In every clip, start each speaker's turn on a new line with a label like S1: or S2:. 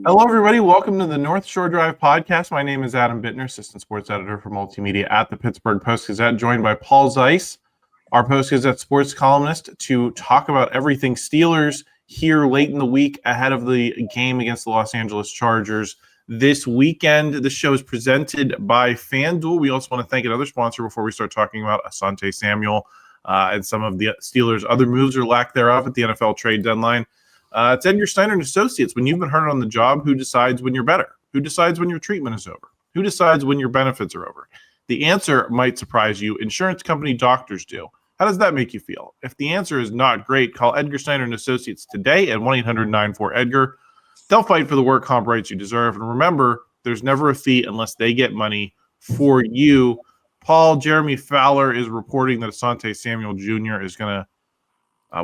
S1: Hello, everybody. Welcome to the North Shore Drive podcast. My name is Adam Bittner, assistant sports editor for multimedia at the Pittsburgh Post-Gazette, joined by Paul Zeise, our Post-Gazette sports columnist, to talk about everything Steelers here late in the week ahead of the game against the Los Angeles Chargers this weekend. This show is presented by FanDuel. We also want to thank another sponsor before we start talking about Asante Samuel and some of the Steelers' other moves or lack thereof at the NFL trade deadline. It's Edgar, Snyder, and Associates. When you've been hurt on the job, who decides when you're better? Who decides when your treatment is over? Who decides when your benefits are over? The answer might surprise you. Insurance company doctors do. How does that make you feel? If the answer is not great, call Edgar, Snyder, and Associates today at 1-800-94-EDGAR. They'll fight for the work comp rights you deserve. And remember, there's never a fee unless they get money for you. Paul, Jeremy Fowler is reporting that Asante Samuel Jr. is going to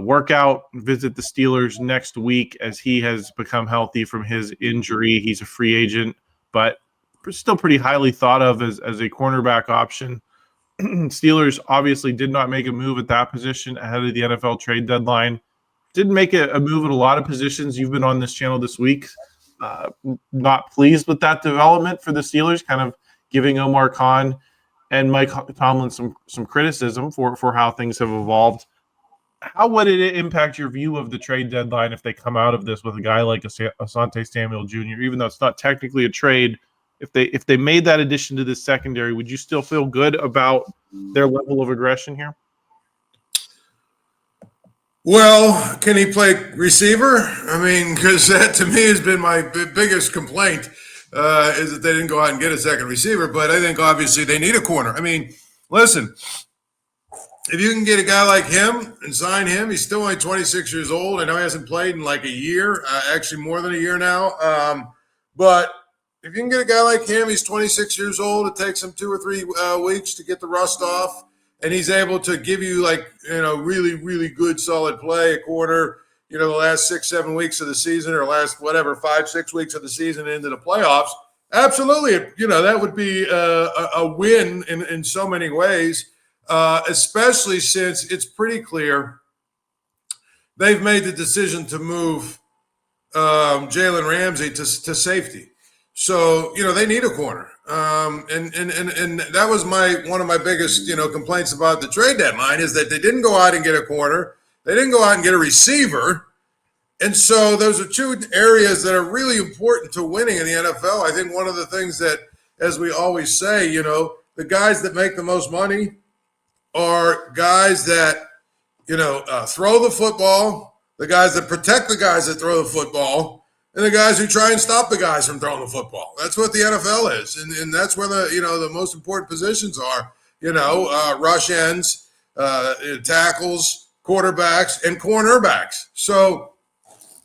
S1: work out, visit the Steelers next week as he has become healthy from his injury. He's a free agent, but still pretty highly thought of as a cornerback option. Steelers obviously did not make a move at that position ahead of the NFL trade deadline. Didn't make a move at a lot of positions. You've been on this channel this week. Not pleased with that development for the Steelers, kind of giving Omar Khan and Mike Tomlin some criticism for how things have evolved. How would it impact your view of the trade deadline if they come out of this with a guy like Asante Samuel Jr., even though it's not technically a trade? If they made that addition to this secondary, would you still feel good about their level of aggression here?
S2: Well, can he play receiver? I mean, because that to me has been my biggest complaint is that they didn't go out and get a second receiver. But I think obviously they need a corner. I mean, listen, if you can get a guy like him and sign him, he's still only 26 years old. I know he hasn't played in like a year, actually more than a year now. But if you can get a guy like him, he's 26 years old. It takes him 2 or 3 weeks to get the rust off. And he's able to give you really, really good solid play at corner, the last 6, 7 weeks of the season or last 5, 6 weeks of the season into the playoffs. Absolutely. That would be a win in so many ways. Especially since it's pretty clear they've made the decision to move Jalen Ramsey to safety. So, they need a corner. And that was one of my biggest, complaints about the trade deadline is that they didn't go out and get a corner. They didn't go out and get a receiver. And so those are 2 areas that are really important to winning in the NFL. I think one of the things that, as we always say, the guys that make the most money are guys that, throw the football, the guys that protect the guys that throw the football, and the guys who try and stop the guys from throwing the football. That's what the NFL is. And that's where the most important positions are, rush ends, tackles, quarterbacks, and cornerbacks. So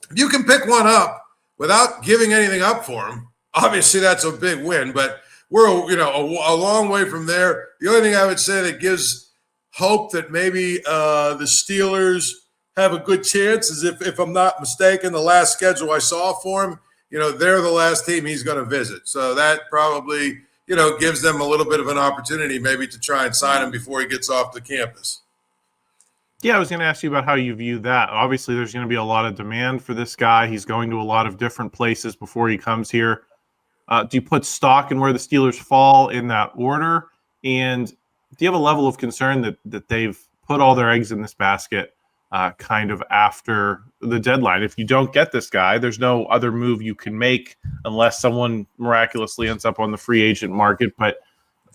S2: if you can pick one up without giving anything up for them, obviously that's a big win. But we're, a long way from there. The only thing I would say that gives hope that maybe the Steelers have a good chance is if I'm not mistaken, the last schedule I saw for him, they're the last team he's going to visit. So that probably, gives them a little bit of an opportunity maybe to try and sign him before he gets off the campus.
S1: Yeah, I was going to ask you about how you view that. Obviously, there's going to be a lot of demand for this guy. He's going to a lot of different places before he comes here. Do you put stock in where the Steelers fall in that order? And do you have a level of concern that they've put all their eggs in this basket kind of after the deadline? If you don't get this guy, there's no other move you can make unless someone miraculously ends up on the free agent market. But,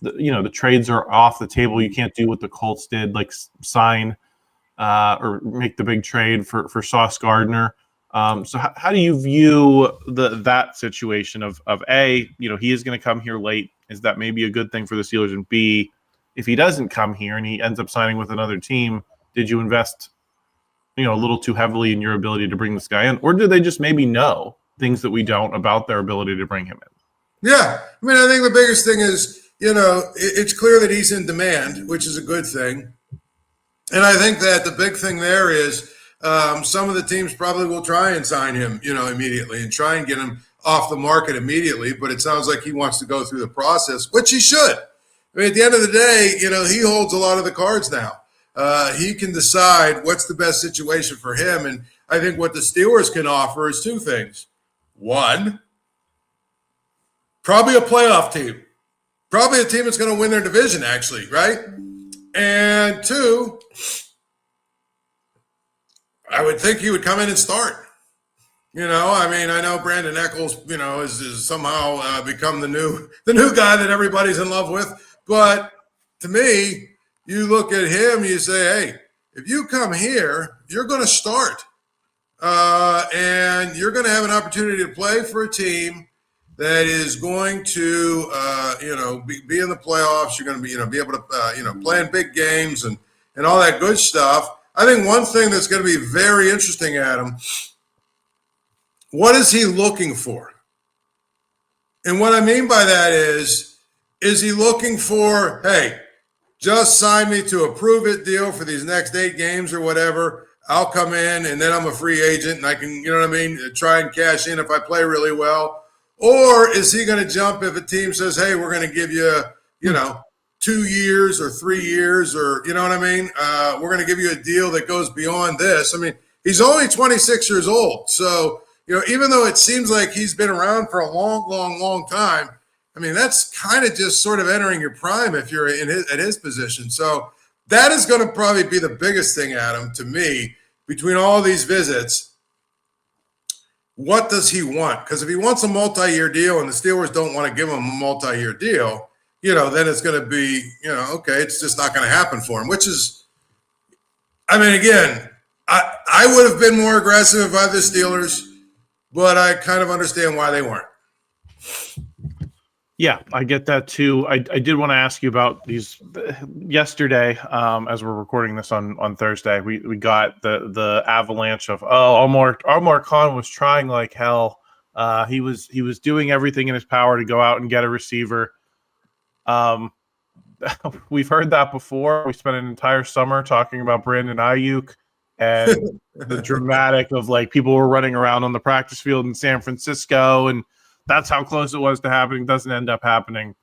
S1: the trades are off the table. You can't do what the Colts did, like sign or make the big trade for Sauce Gardner. So how do you view that situation of A, he is going to come here late. Is that maybe a good thing for the Steelers? And B, if he doesn't come here and he ends up signing with another team, did you invest, a little too heavily in your ability to bring this guy in? Or do they just maybe know things that we don't about their ability to bring him in?
S2: Yeah. I mean, I think the biggest thing is, it's clear that he's in demand, which is a good thing. And I think that the big thing there is some of the teams probably will try and sign him, immediately and try and get him off the market immediately. But it sounds like he wants to go through the process, which he should. I mean, at the end of the day, he holds a lot of the cards now. He can decide what's the best situation for him. And I think what the Steelers can offer is 2 things. One, Probably a playoff team. Probably a team that's going to win their division, actually, right? And 2, I would think he would come in and start. I know Brandon Eccles, is somehow become the new guy that everybody's in love with. But to me, you look at him, you say, hey, if you come here, you're going to start. And you're going to have an opportunity to play for a team that is going to, be in the playoffs. You're going to be able to, play in big games and all that good stuff. I think one thing that's going to be very interesting, Adam, what is he looking for? And what I mean by that is he looking for, hey, just sign me to a prove-it deal for these next 8 games or whatever. I'll come in and then I'm a free agent and I can, try and cash in if I play really well. Or is he going to jump if a team says, hey, we're going to give you, 2 years or 3 years or, we're going to give you a deal that goes beyond this. I mean, he's only 26 years old. So, even though it seems like he's been around for a long, long, long time, I mean, that's kind of just sort of entering your prime if you're at his position. So that is going to probably be the biggest thing, Adam, to me, between all these visits. What does he want? Because if he wants a multi-year deal and the Steelers don't want to give him a multi-year deal, then it's going to be, okay, it's just not going to happen for him, which is, again, I would have been more aggressive if I were the Steelers, but I kind of understand why they weren't.
S1: Yeah, I get that too. I did want to ask you about these yesterday, as we're recording this on Thursday. We got the avalanche of Omar Khan was trying like hell. He was doing everything in his power to go out and get a receiver. We've heard that before. We spent an entire summer talking about Brandon Ayuk and the dramatic of like people were running around on the practice field in San Francisco, and that's how close it was to happening. Doesn't end up happening.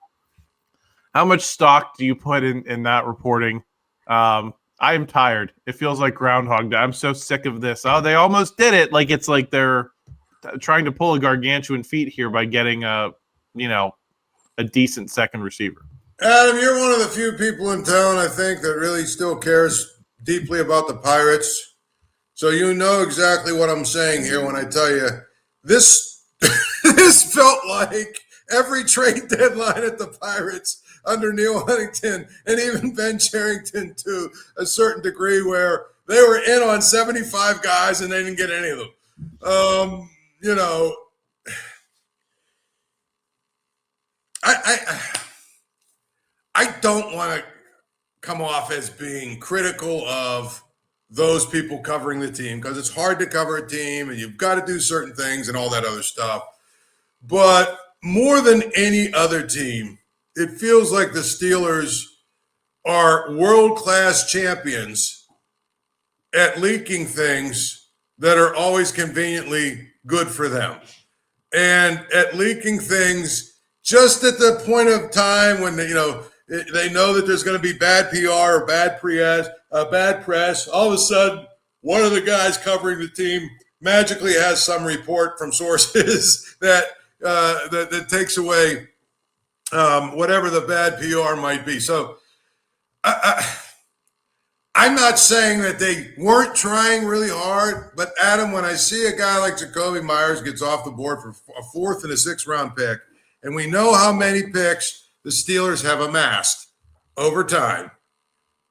S1: How much stock do you put in that reporting? I am tired. It feels like Groundhog Day. I'm so sick of this. Oh, they almost did it. Like it's like they're trying to pull a gargantuan feat here by getting a decent second receiver.
S2: Adam, you're one of the few people in town, I think, that really still cares deeply about the Pirates. So you know exactly what I'm saying here when I tell you this. This felt like every trade deadline at the Pirates under Neil Huntington and even Ben Cherington to a certain degree, where they were in on 75 guys and they didn't get any of them. I don't want to come off as being critical of those people covering the team, because it's hard to cover a team and you've got to do certain things and all that other stuff. But more than any other team, it feels like the Steelers are world-class champions at leaking things that are always conveniently good for them. And at leaking things just at the point of time when they know that there's going to be bad PR or bad press. All of a sudden, one of the guys covering the team magically has some report from sources that takes away whatever the bad PR might be. So I'm not saying that they weren't trying really hard, but Adam, when I see a guy like Jakobi Meyers gets off the board for a 4th and a 6th round pick, and we know how many picks the Steelers have amassed over time,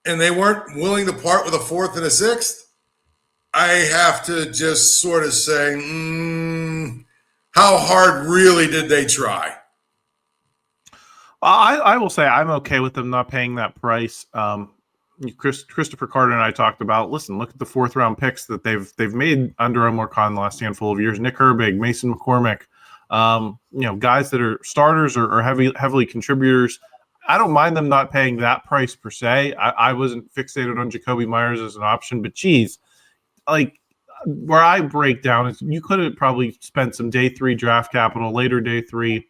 S2: and they weren't willing to part with a 4th and a 6th, I have to just sort of say, how hard really did they try?
S1: I will say I'm okay with them not paying that price. Christopher Carter and I talked about, listen, look at the 4th round picks that they've made under Omar Khan the last handful of years. Nick Herbig, Mason McCormick, guys that are starters or heavily contributors. I don't mind them not paying that price per se. I wasn't fixated on Jakobi Meyers as an option, but geez, like where I break down is you could have probably spent some day 3 draft capital, later day 3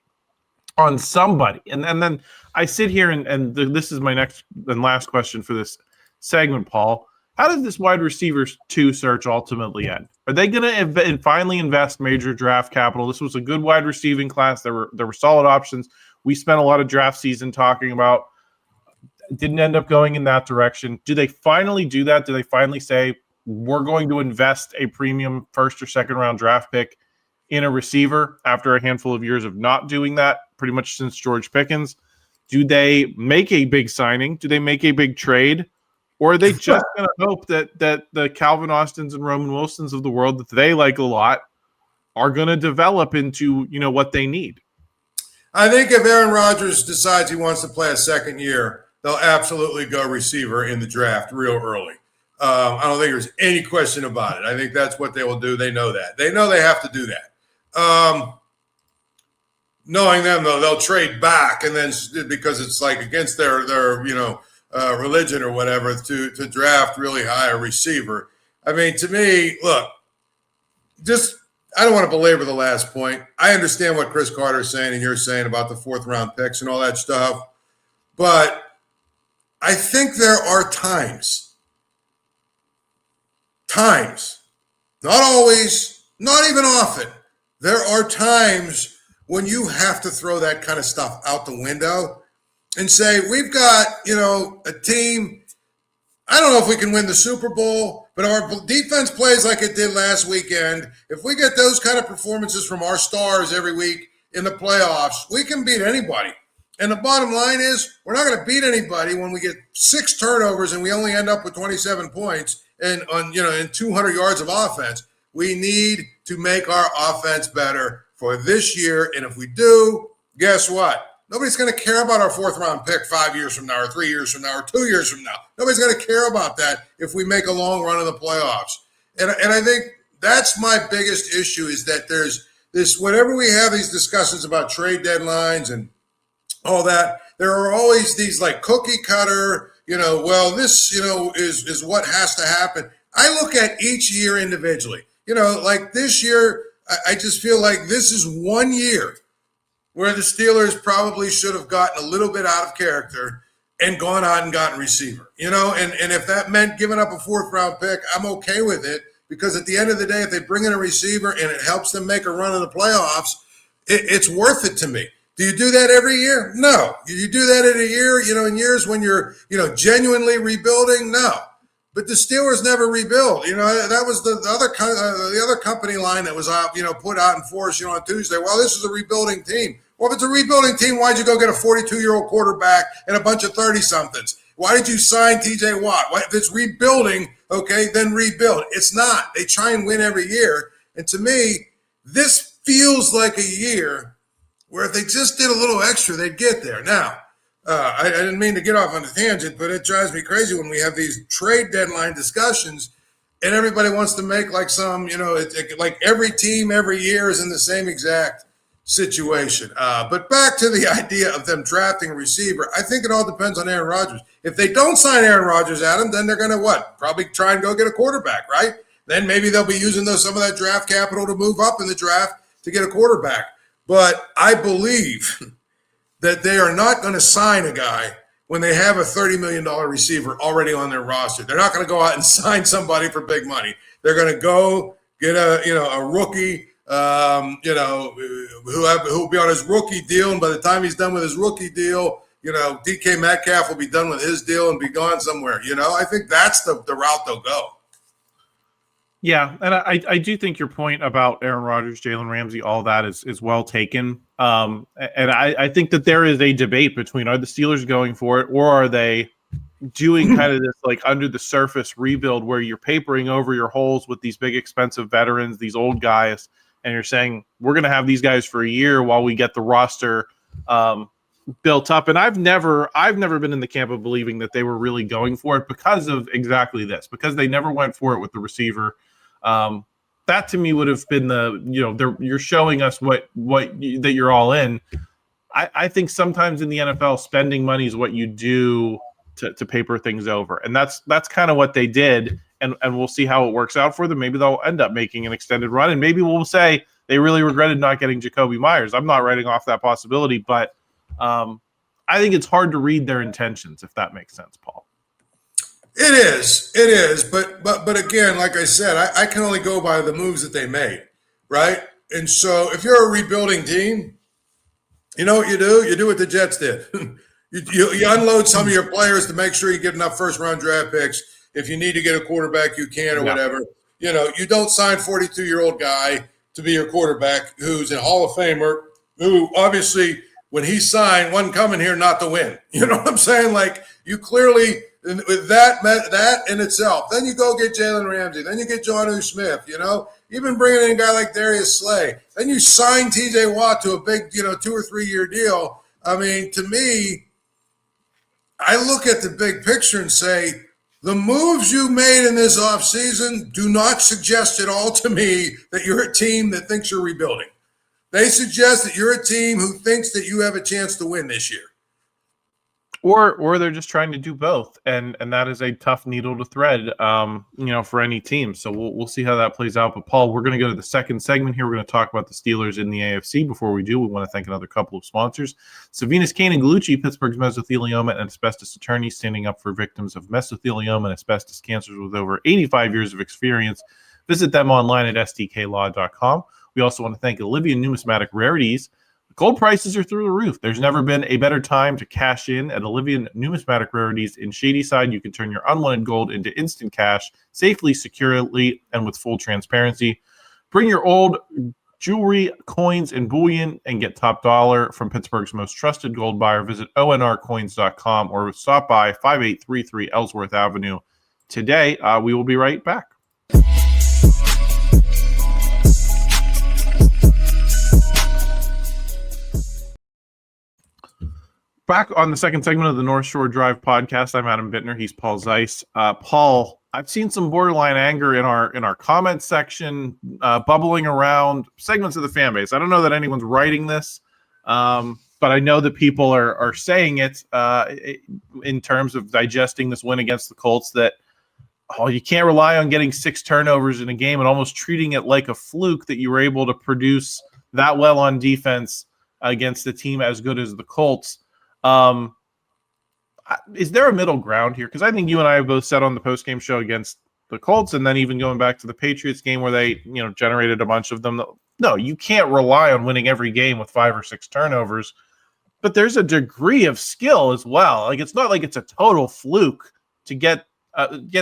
S1: on somebody. And then I sit here and this is my next and last question for this segment, Paul. how does this wide receiver 2 search ultimately end? Are they going to finally invest major draft capital? This was a good wide receiving class. There were solid options. We spent a lot of draft season talking about. Didn't end up going in that direction. Do they finally do that? Do they finally say, we're going to invest a premium first or second round draft pick in a receiver after a handful of years of not doing that, pretty much since George Pickens? Do they make a big signing? Do they make a big trade? Or are they just going to hope that the Calvin Austins and Roman Wilsons of the world that they like a lot are going to develop into, what they need?
S2: I think if Aaron Rodgers decides he wants to play a second year, they'll absolutely go receiver in the draft real early. I don't think there's any question about it. I think that's what they will do. They know that. They know they have to do that. Knowing them, though, they'll trade back, and then because it's like against their religion or whatever to draft really high a receiver. I mean, to me, look, I don't want to belabor the last point. I understand what Chris Carter is saying and you're saying about the 4th round picks and all that stuff, but I think there are times, not always, not even often, there are times when you have to throw that kind of stuff out the window and say, we've got, a team, I don't know if we can win the Super Bowl, but our defense plays like it did last weekend. If we get those kind of performances from our stars every week in the playoffs, we can beat anybody. And the bottom line is, we're not going to beat anybody when we get 6 turnovers and we only end up with 27 points and in 200 yards of offense. We need to make our offense better for this year. And if we do, guess what? Nobody's going to care about our 4th round pick 5 years from now or 3 years from now or 2 years from now. Nobody's going to care about that if we make a long run in the playoffs. And I think that's my biggest issue is that there's this, whenever we have these discussions about trade deadlines and all that, there are always these like cookie cutter, this, is what has to happen. I look at each year individually. Like this year, I just feel like this is one year where the Steelers probably should have gotten a little bit out of character and gone out and gotten receiver, and if that meant giving up a 4th round pick, I'm okay with it, because at the end of the day, if they bring in a receiver and it helps them make a run in the playoffs, it's worth it to me. Do you do that every year? No. Do you do that in a year, in years when you're, genuinely rebuilding? No. But the Steelers never rebuild. That was the other company line that was out, put out in force, on Tuesday. Well, this is a rebuilding team. Well, if it's a rebuilding team, why'd you go get a 42-year-old quarterback and a bunch of 30-somethings? Why did you sign TJ Watt? If it's rebuilding, okay, then rebuild. It's not. They try and win every year. And to me, this feels like a year where if they just did a little extra, they'd get there. Now, I didn't mean to get off on a tangent, but it drives me crazy when we have these trade deadline discussions and everybody wants to make like some, like every team every year is in the same exact situation. But back to the idea of them drafting a receiver, I think it all depends on Aaron Rodgers. If they don't sign Aaron Rodgers, Adam, then they're going to what? Probably try and go get a quarterback, right? Then maybe they'll be using some of that draft capital to move up in the draft to get a quarterback. But I believe that they are not going to sign a guy when they have a $30 million receiver already on their roster. They're not going to go out and sign somebody for big money. They're going to go get a rookie, who'll be on his rookie deal. And by the time he's done with his rookie deal, DK Metcalf will be done with his deal and be gone somewhere. I think that's the route they'll go.
S1: Yeah, and I do think your point about Aaron Rodgers, Jalen Ramsey, all that is well taken. And I think that there is a debate between, are the Steelers going for it, or are they doing kind of this like under the surface rebuild where you're papering over your holes with these big expensive veterans, these old guys, and you're saying we're going to have these guys for a year while we get the roster built up. And I've never been in the camp of believing that they were really going for it because of exactly this, because they never went for it with the receiver. That to me would have been you're showing us that you're all in. I think sometimes in the NFL, spending money is what you do to paper things over. And that's kind of what they did. And we'll see how it works out for them. Maybe they'll end up making an extended run, and maybe we'll say they really regretted not getting Jakobi Meyers. I'm not writing off that possibility, but I think it's hard to read their intentions, if that makes sense, Paul.
S2: It is. But again, like I said, I can only go by the moves that they made, right? And so if you're a rebuilding team, you know what you do? You do what the Jets did. you unload some of your players to make sure you get enough first-round draft picks. If you need to get a quarterback, you can or whatever. You know, you don't sign 42-year-old guy to be your quarterback who's a Hall of Famer, who obviously when he signed wasn't coming here not to win. You know what I'm saying? Like, you clearly – with that in itself, then you go get Jalen Ramsey, then you get Jonnu Smith, you know, even bringing in a guy like Darius Slay, then you sign TJ Watt to a big, 2 or 3 year deal. I mean, to me, I look at the big picture and say, the moves you made in this offseason do not suggest at all to me that you're a team that thinks you're rebuilding. They suggest that you're a team who thinks that you have a chance to win this year.
S1: Or they're just trying to do both, and that is a tough needle to thread, for any team. So we'll see how that plays out. But Paul, we're going to go to the second segment here. We're going to talk about the Steelers in the AFC. Before we do, we want to thank another couple of sponsors: Savinas Kane and Gallucci, Pittsburgh's mesothelioma and asbestos attorney, standing up for victims of mesothelioma and asbestos cancers with over 85 years of experience. Visit them online at sdklaw.com. We also want to thank Olivia Numismatic Rarities. Gold prices are through the roof. There's never been a better time to cash in at Olivia Numismatic Rarities in Shadyside. You can turn your unwanted gold into instant cash safely, securely, and with full transparency. Bring your old jewelry, coins, and bullion and get top dollar from Pittsburgh's most trusted gold buyer. Visit onrcoins.com or stop by 5833 Ellsworth Avenue today. We will be right back. Back on the second segment of the North Shore Drive podcast, I'm Adam Bittner. He's Paul Zeise. Paul, I've seen some borderline anger in our comments section, bubbling around segments of the fan base. I don't know that anyone's writing this, but I know that people are saying it in terms of digesting this win against the Colts, that you can't rely on getting 6 turnovers in a game and almost treating it like a fluke that you were able to produce that well on defense against a team as good as the Colts. Is there a middle ground here? Because I think you and I have both said on the postgame show against the Colts, and then even going back to the Patriots game where they, generated a bunch of them. No, you can't rely on winning every game with 5 or 6 turnovers, but there's a degree of skill as well. Like, it's not like it's a total fluke to get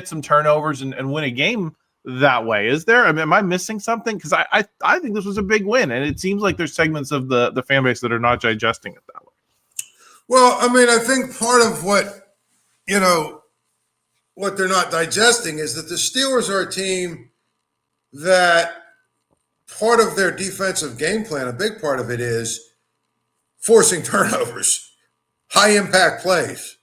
S1: some turnovers and win a game that way. Is there? I mean, am I missing something? Because I think this was a big win, and it seems like there's segments of the fan base that are not digesting it that way.
S2: Well, I mean, I think part of what they're not digesting is that the Steelers are a team that part of their defensive game plan, a big part of it is forcing turnovers, high impact plays.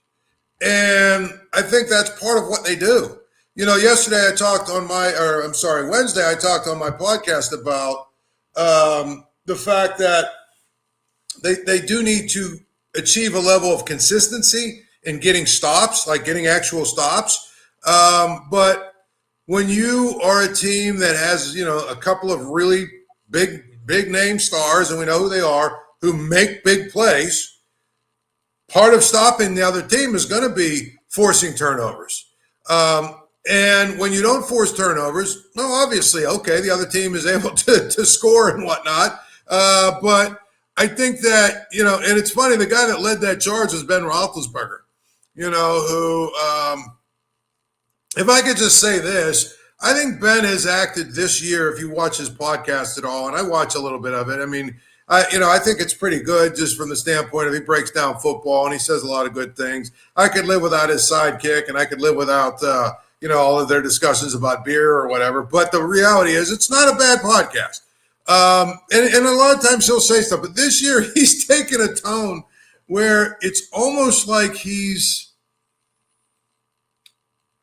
S2: And I think that's part of what they do. Wednesday I talked on my podcast about the fact that they do need to achieve a level of consistency in getting stops, like getting actual stops. But when you are a team that has, a couple of really big name stars, and we know who they are, who make big plays, part of stopping the other team is going to be forcing turnovers. And when you don't force turnovers, no, obviously, okay, the other team is able to score and whatnot. But I think that, and it's funny, the guy that led that charge was Ben Roethlisberger, who, if I could just say this, I think Ben has acted this year, if you watch his podcast at all, and I watch a little bit of it. I mean, I think it's pretty good just from the standpoint of he breaks down football and he says a lot of good things. I could live without his sidekick, and I could live without, all of their discussions about beer or whatever. But the reality is it's not a bad podcast. And a lot of times he'll say stuff, but this year he's taken a tone where it's almost like he's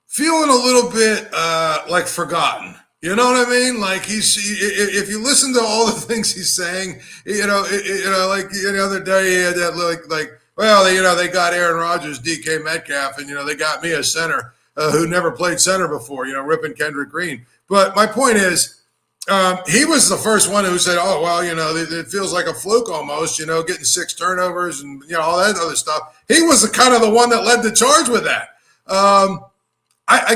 S2: feeling a little bit like forgotten. You know what I mean? Like if you listen to all the things he's saying, like the other day he had that they got Aaron Rodgers, DK Metcalf, and they got me a center who never played center before, ripping Kendrick Green. But my point is, he was the first one who said, oh, well, it feels like a fluke almost, getting 6 turnovers and, all that other stuff. He was the one that led the charge with that. I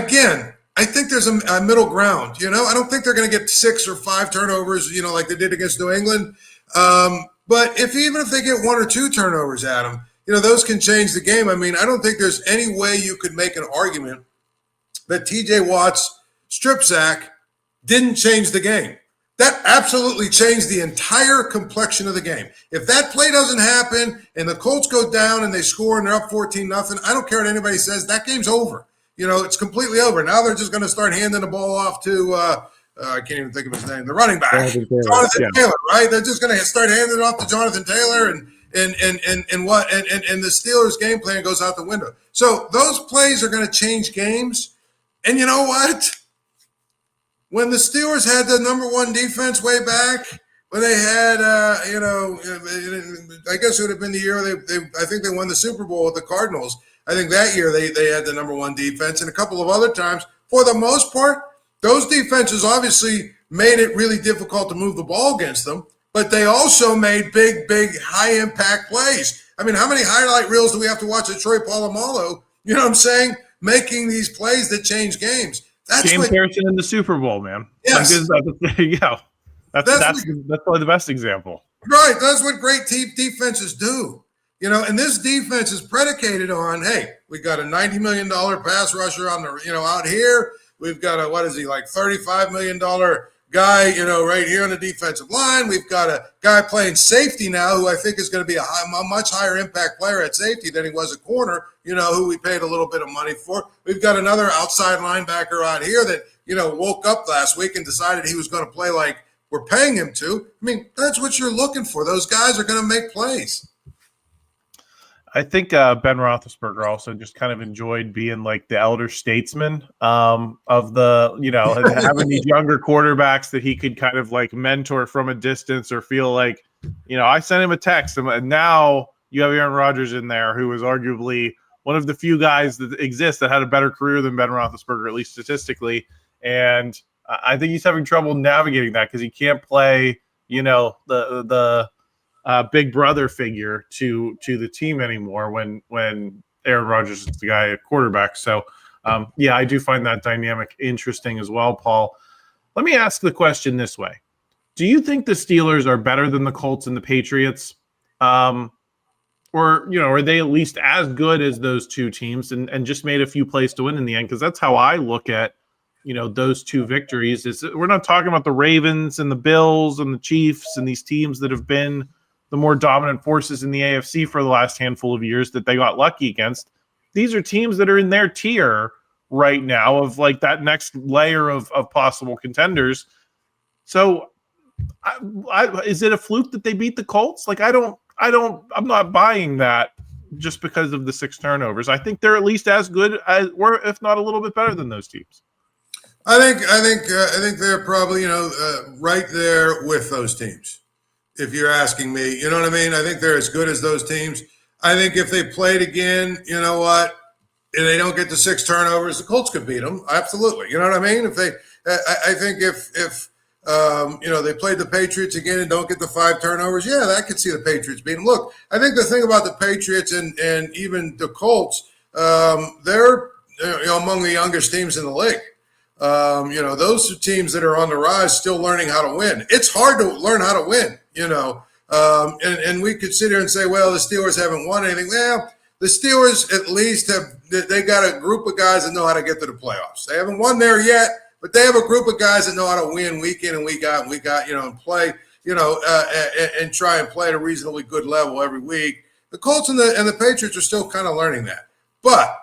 S2: think there's a middle ground. I don't think they're going to get 6 or 5 turnovers, like they did against New England. But even if they get 1 or 2 turnovers, Adam, those can change the game. I mean, I don't think there's any way you could make an argument that TJ Watt's strip sack didn't change the game. That absolutely changed the entire complexion of the game. If that play doesn't happen and the Colts go down and they score and they're up 14-0, I don't care what anybody says. That game's over. It's completely over. Now they're just going to start handing the ball off to I can't even think of his name. The running back, Jonathan Taylor, right? They're just going to start handing it off to Jonathan Taylor, and the Steelers' game plan goes out the window. So those plays are going to change games. And you know what? When the Steelers had the number 1 defense way back, when they had, I guess it would have been the year I think they won the Super Bowl with the Cardinals. I think that year they had the number 1 defense, and a couple of other times. For the most part, those defenses obviously made it really difficult to move the ball against them, but they also made big, high-impact plays. I mean, how many highlight reels do we have to watch of Troy Polamalu, you know what I'm saying, making these plays that change games? That's
S1: James Harrison in the Super Bowl, man.
S2: Yes.
S1: There you go. That's probably the best example.
S2: Right. That's what great defenses do. And this defense is predicated on, hey, we got a $90 million pass rusher on the, out here. We've got a, $35 million guy, right here on the defensive line. We've got a guy playing safety now who I think is going to be a much higher impact player at safety than he was at corner, who we paid a little bit of money for. We've got another outside linebacker out here that, woke up last week and decided he was going to play like we're paying him to. I mean, that's what you're looking for. Those guys are going to make plays.
S1: I think Ben Roethlisberger also just kind of enjoyed being like the elder statesman of the, having these younger quarterbacks that he could kind of like mentor from a distance or feel like, I sent him a text and now you have Aaron Rodgers in there who is arguably one of the few guys that exist that had a better career than Ben Roethlisberger, at least statistically. And I think he's having trouble navigating that because he can't play, the big brother figure to the team anymore when Aaron Rodgers is the guy at quarterback. So, I do find that dynamic interesting as well, Paul. Let me ask the question this way. Do you think the Steelers are better than the Colts and the Patriots? Or, are they at least as good as those two teams and just made a few plays to win in the end? Because that's how I look at, those two victories. Is we're not talking about the Ravens and the Bills and the Chiefs and these teams that have been the more dominant forces in the AFC for the last handful of years that they got lucky against. These are teams that are in their tier right now of like that next layer of possible contenders. So is it a fluke that they beat the Colts? Like, I'm not buying that just because of the 6 turnovers. I think they're at least as good as, or if not a little bit better than those teams.
S2: I think they're probably, right there with those teams. If you're asking me, you know what I mean? I think they're as good as those teams. I think if they played again, you know what, and they don't get the 6 turnovers, the Colts could beat them. Absolutely. You know what I mean? If they, I think if they played the Patriots again and don't get the 5 turnovers, I could see the Patriots beat them. Look, I think the thing about the Patriots and even the Colts, they're among the youngest teams in the league. Those are teams that are on the rise, still learning how to win. It's hard to learn how to win, and we could sit here and say, well, the Steelers haven't won anything. Well, the Steelers at least they got a group of guys that know how to get to the playoffs. They haven't won there yet, but they have a group of guys that know how to win week in and week out, and play, and try and play at a reasonably good level every week. The Colts and the Patriots are still kind of learning that. But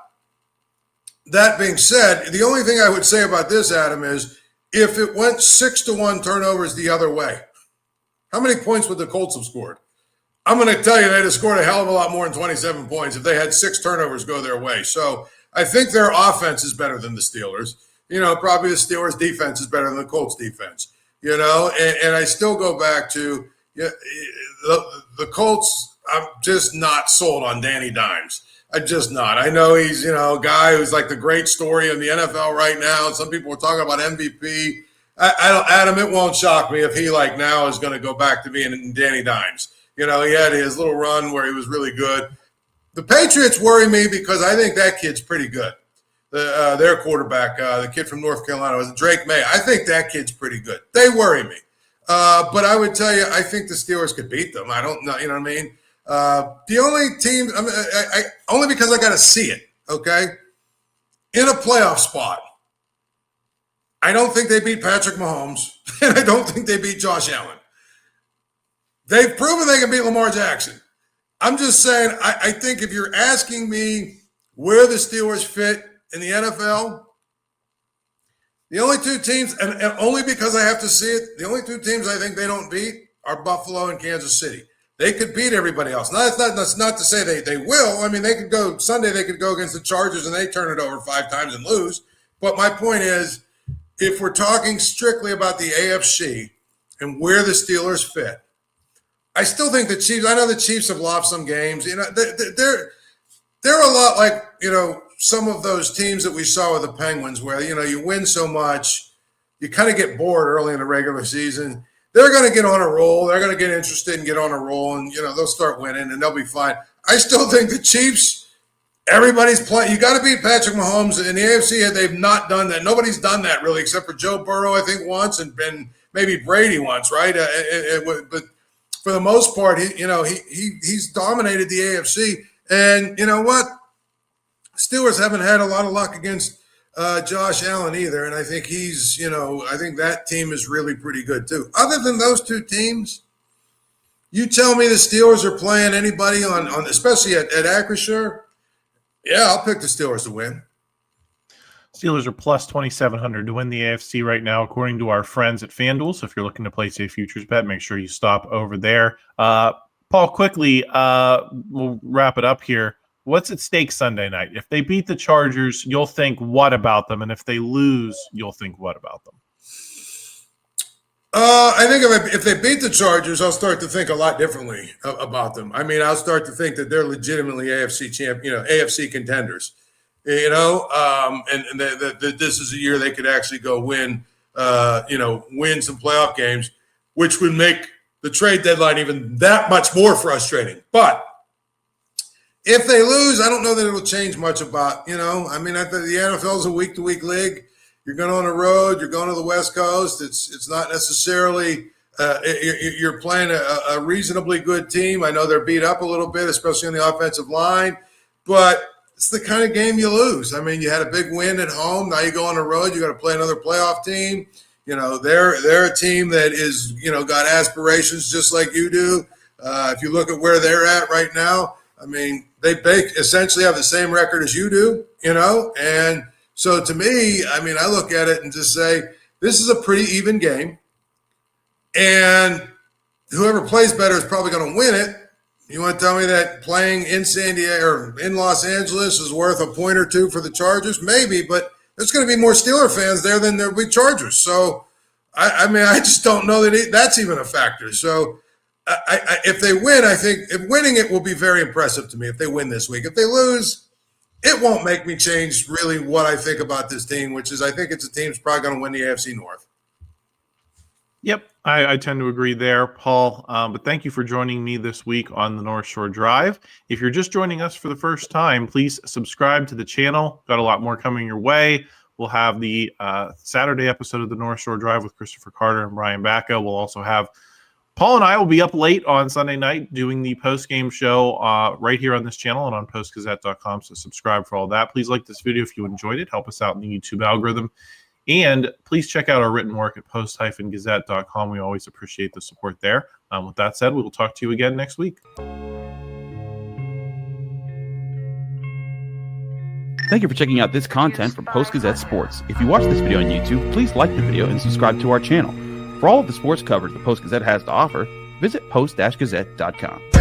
S2: that being said, the only thing I would say about this, Adam, is if it went 6-1 turnovers the other way, how many points would the Colts have scored? I'm going to tell you they'd have scored a hell of a lot more than 27 points if they had 6 turnovers go their way. So I think their offense is better than the Steelers. Probably the Steelers' defense is better than the Colts' defense. And I still go back to the Colts. I'm just not sold on Danny Dimes. I'm just not. I know he's, a guy who's like the great story in the NFL right now. And some people are talking about MVP. Adam, it won't shock me if he now is going to go back to being Danny Dimes. He had his little run where he was really good. The Patriots worry me because I think that kid's pretty good. their quarterback, the kid from North Carolina, was Drake May. I think that kid's pretty good. They worry me. But I would tell you, I think the Steelers could beat them. I don't know, you know what I mean? The only team, only because I got to see it, okay? In a playoff spot, I don't think they beat Patrick Mahomes, and I don't think they beat Josh Allen. They've proven they can beat Lamar Jackson. I'm just saying, I think if you're asking me where the Steelers fit in the NFL, the only two teams, and only because I have to see it, the only two teams I think they don't beat are Buffalo and Kansas City. They could beat everybody else. Now, that's not to say they will. I mean, they could go Sunday, they could go against the Chargers and they turn it over 5 times and lose. But my point is, if we're talking strictly about the AFC and where the Steelers fit, I still think the Chiefs, I know the Chiefs have lost some games. You know, they're a lot like, you know, some of those teams that we saw with the Penguins where, you know, you win so much, you kind of get bored early in the regular season. They're going to get on a roll. They're going to get interested and get on a roll, and, you know, they'll start winning and they'll be fine. I still think the Chiefs, everybody's playing. You got to beat Patrick Mahomes. In the AFC, they've not done that. Nobody's done that really except for Joe Burrow, I think, once, and maybe Brady once, right? But for the most part, he's dominated the AFC. And you know what? Steelers haven't had a lot of luck against Josh Allen either, and I think I think that team is really pretty good too. Other than those two teams, you tell me the Steelers are playing anybody on especially at Acrisure, yeah, I'll pick the Steelers to win.
S1: Steelers are plus 2,700 to win the AFC right now, according to our friends at FanDuel. So if you're looking to place a futures bet, make sure you stop over there. Paul, quickly, we'll wrap it up here. What's at stake Sunday night? If they beat the Chargers, you'll think what about them? And if they lose, you'll think what about them?
S2: I think if they beat the Chargers, I'll start to think a lot differently about them. I mean, I'll start to think that they're legitimately AFC contenders. And that this is a year they could actually go win some playoff games, which would make the trade deadline even that much more frustrating. But if they lose, I don't know that it'll change much about, the NFL is a week-to-week league. You're going on the road. You're going to the West Coast. It's not necessarily you're playing a reasonably good team. I know they're beat up a little bit, especially on the offensive line, but it's the kind of game you lose. I mean, you had a big win at home. Now you go on the road. You got to play another playoff team. You know, they're a team that is, got aspirations just like you do. If you look at where they're at right now, I mean, they essentially have the same record as you do, and so to me, I mean, I look at it and just say, this is a pretty even game, and whoever plays better is probably going to win it. You want to tell me that playing in San Diego or in Los Angeles is worth a point or two for the Chargers? Maybe, but there's going to be more Steeler fans there than there'll be Chargers. So, I just don't know that that's even a factor. So, if they win, I think if winning it will be very impressive to me if they win this week. If they lose, it won't make me change really what I think about this team, which is I think it's a team that's probably going to win the AFC North.
S1: Yep, I tend to agree there, Paul. But thank you for joining me this week on the North Shore Drive. If you're just joining us for the first time, please subscribe to the channel. Got a lot more coming your way. We'll have the Saturday episode of the North Shore Drive with Christopher Carter and Brian Bacco. We'll also have Paul and I will be up late on Sunday night doing the post-game show right here on this channel and on Post-Gazette.com, so subscribe for all that. Please like this video if you enjoyed it. Help us out in the YouTube algorithm. And please check out our written work at post-gazette.com. We always appreciate the support there. With that said, we will talk to you again next week.
S3: Thank you for checking out this content from Post-Gazette Sports. If you watch this video on YouTube, please like the video and subscribe to our channel. For all of the sports coverage the Post-Gazette has to offer, visit post-gazette.com.